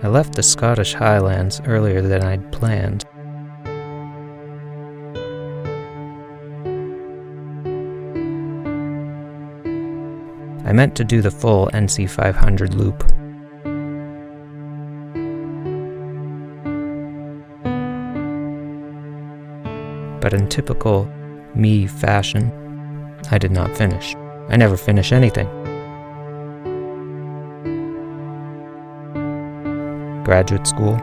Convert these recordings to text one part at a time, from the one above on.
I left the Scottish Highlands earlier than I'd planned. I meant to do the full NC 500 loop. But in typical me fashion, I did not finish. I never finish anything. Graduate school,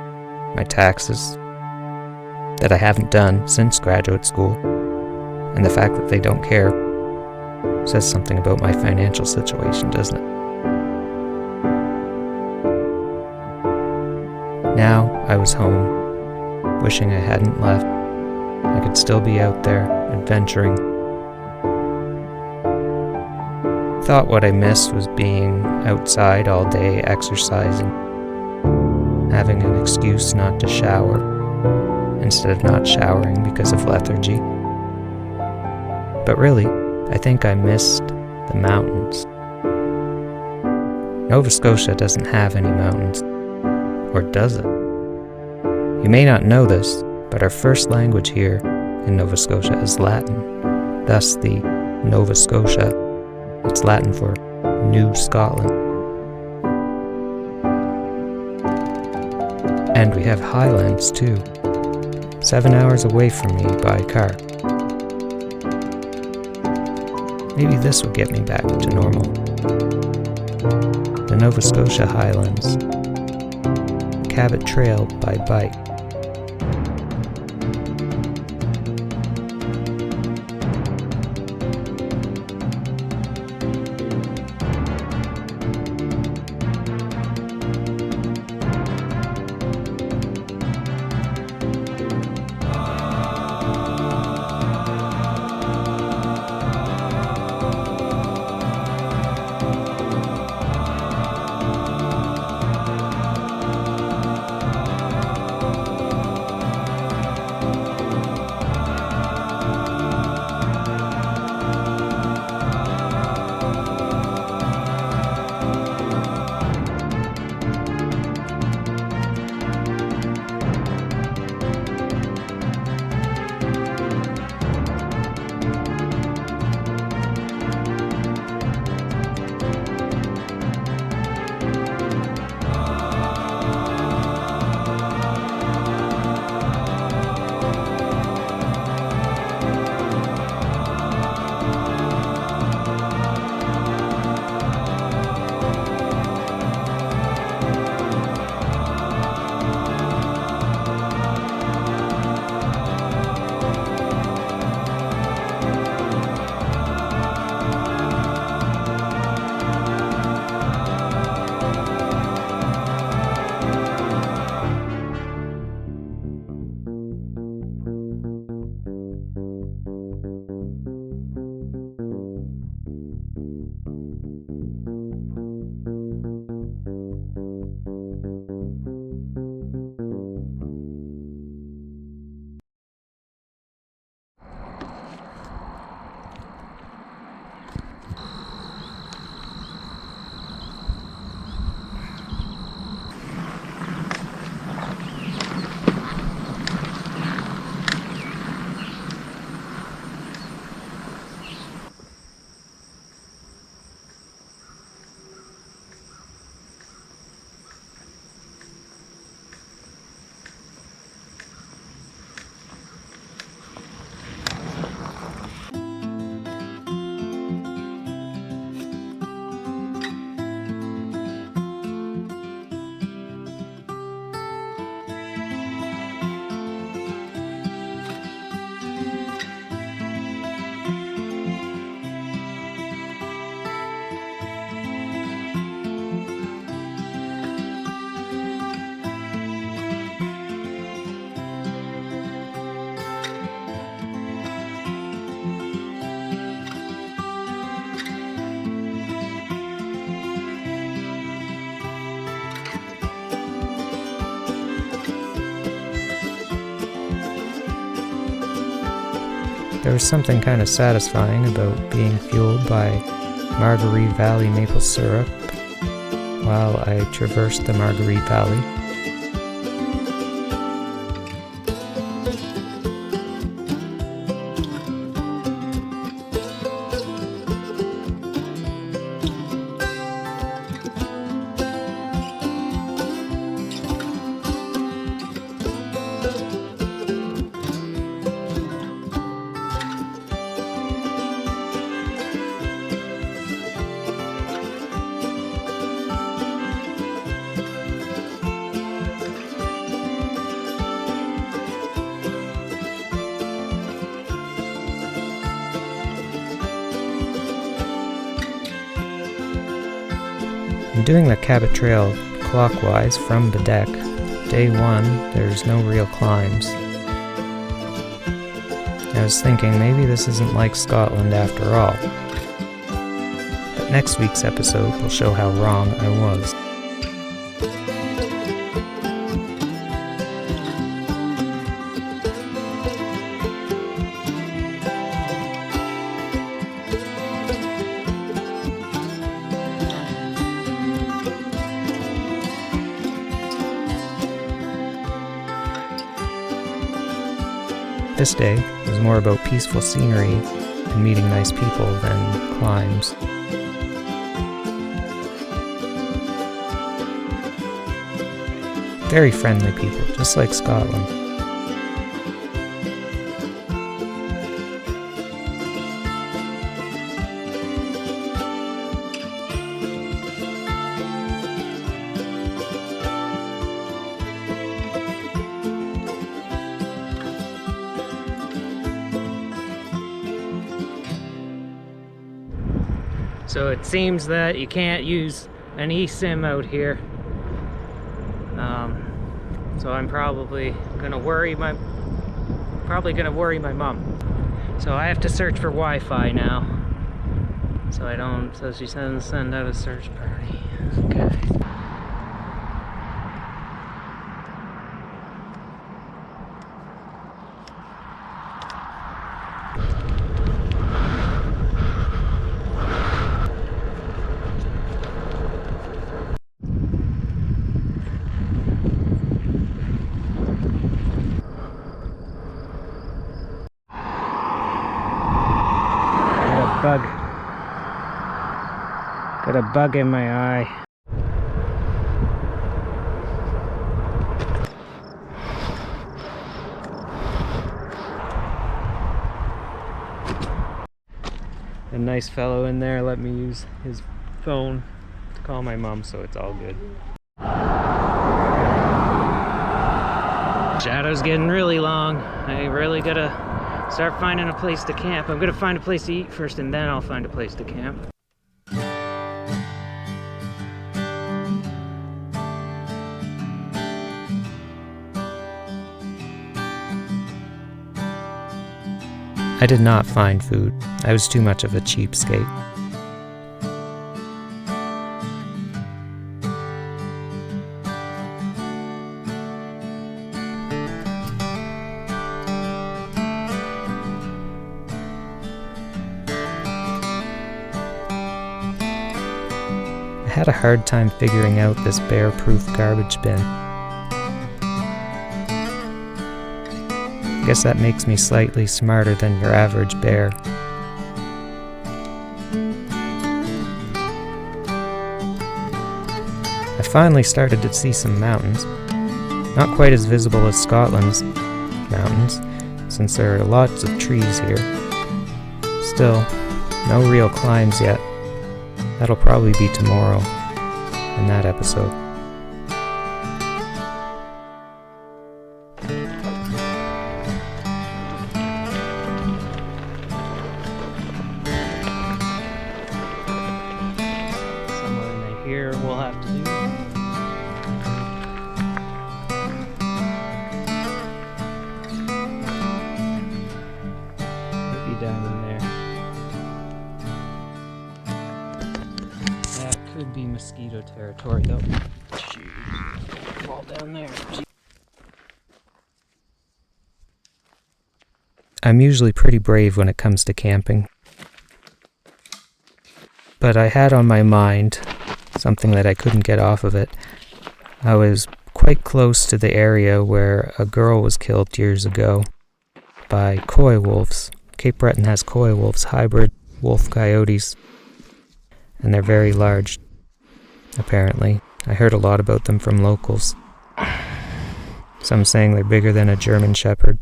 my taxes, that I haven't done since graduate school, and the fact that they don't care says something about my financial situation, doesn't it? Now I was home, wishing I hadn't left. I could still be out there, adventuring. Thought what I missed was being outside all day, exercising, having an excuse not to shower, instead of not showering because of lethargy. But really, I think I missed the mountains. Nova Scotia doesn't have any mountains. Or does it? You may not know this, but our first language here in Nova Scotia is Latin. Thus the Nova Scotia, it's Latin for New Scotland. And we have highlands too, 7 hours away from me by car. Maybe this will get me back to normal. The Nova Scotia Highlands. Cabot Trail by bike. There was something kind of satisfying about being fueled by Marguerite Valley maple syrup while I traversed the Marguerite Valley. I'm doing the Cabot Trail clockwise from the deck. Day 1, there's no real climbs. I was thinking maybe this isn't like Scotland after all. But next week's episode will show how wrong I was. This day was more about peaceful scenery and meeting nice people than climbs. Very friendly people, just like Scotland. So it seems that you can't use an eSIM out here. So I'm probably gonna worry my mom. So I have to search for Wi-Fi now. So she send out a search party. Okay. Got a bug in my eye. A nice fellow in there let me use his phone to call my mom, so it's all good. Shadow's getting really long. I really gotta start finding a place to camp. I'm gonna find a place to eat first, and then I'll find a place to camp. I did not find food. I was too much of a cheapskate. I had a hard time figuring out this bear-proof garbage bin. I guess that makes me slightly smarter than your average bear. I finally started to see some mountains. Not quite as visible as Scotland's mountains, since there are lots of trees here. Still, no real climbs yet. That'll probably be tomorrow, in that episode. Here we'll have to do. Maybe down in there. That could be mosquito territory though. Jeez. Fall down there. I'm usually pretty brave when it comes to camping. But I had on my mind something that I couldn't get off of it. I was quite close to the area where a girl was killed years ago by coy wolves. Cape Breton has coy wolves, hybrid wolf coyotes, and they're very large, apparently. I heard a lot about them from locals. Some saying they're bigger than a German shepherd.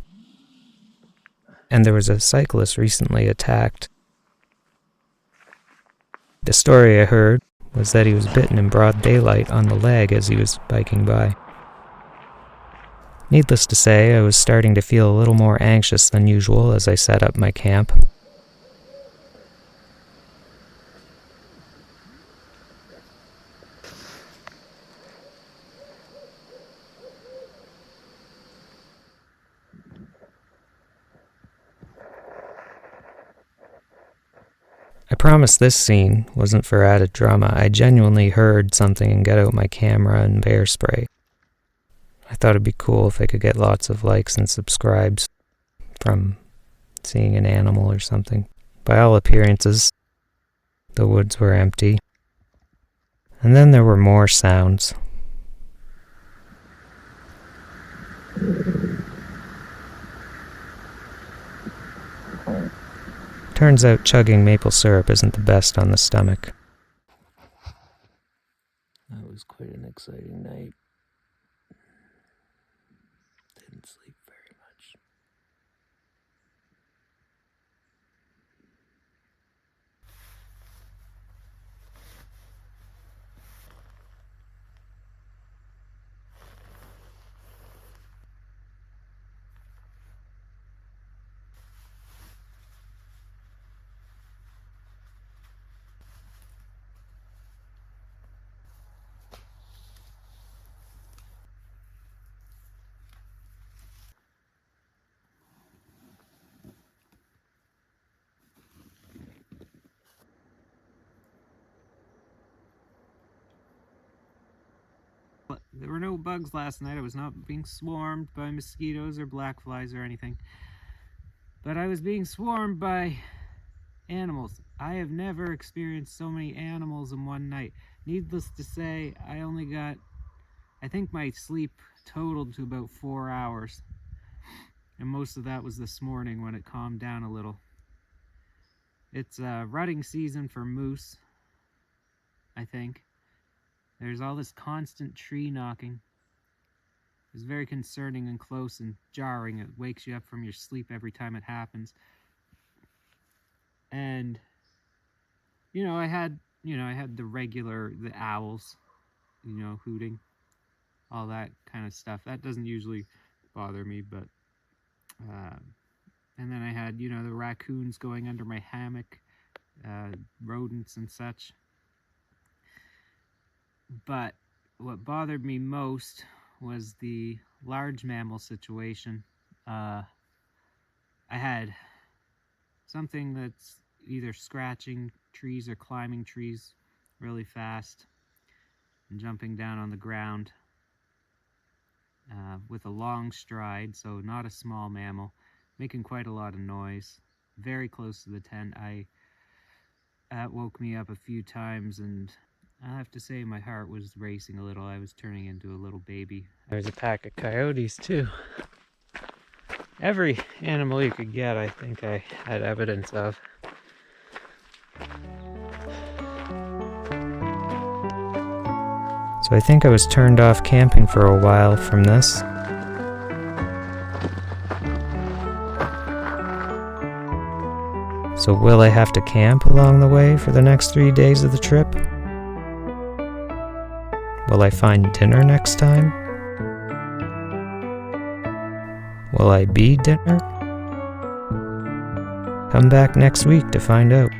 And there was a cyclist recently attacked. The story I heard was that he was bitten in broad daylight on the leg as he was biking by. Needless to say, I was starting to feel a little more anxious than usual as I set up my camp. promise this scene wasn't for added drama. I genuinely heard something and got out my camera and bear spray. I thought it'd be cool if I could get lots of likes and subscribes from seeing an animal or something. By all appearances, the woods were empty. And then there were more sounds. Turns out chugging maple syrup isn't the best on the stomach. That was quite an exciting night. Didn't sleep very much. There were no bugs last night. I was not being swarmed by mosquitoes or black flies or anything. But I was being swarmed by animals. I have never experienced so many animals in one night. Needless to say, I think my sleep totaled to about 4 hours. And most of that was this morning when it calmed down a little. It's rutting season for moose, I think. There's all this constant tree knocking. It's very concerning and close and jarring. It wakes you up from your sleep every time it happens. And, I had the owls, hooting, all that kind of stuff. That doesn't usually bother me, but, and then I had, the raccoons going under my hammock, rodents and such. But what bothered me most was the large mammal situation. I had something that's either scratching trees or climbing trees really fast and jumping down on the ground with a long stride, so not a small mammal, making quite a lot of noise, very close to the tent. That woke me up a few times, and I have to say my heart was racing a little. I was turning into a little baby. There's a pack of coyotes too. Every animal you could get, I think I had evidence of. So I think I was turned off camping for a while from this. So will I have to camp along the way for the next 3 days of the trip? Will I find dinner next time? Will I be dinner? Come back next week to find out.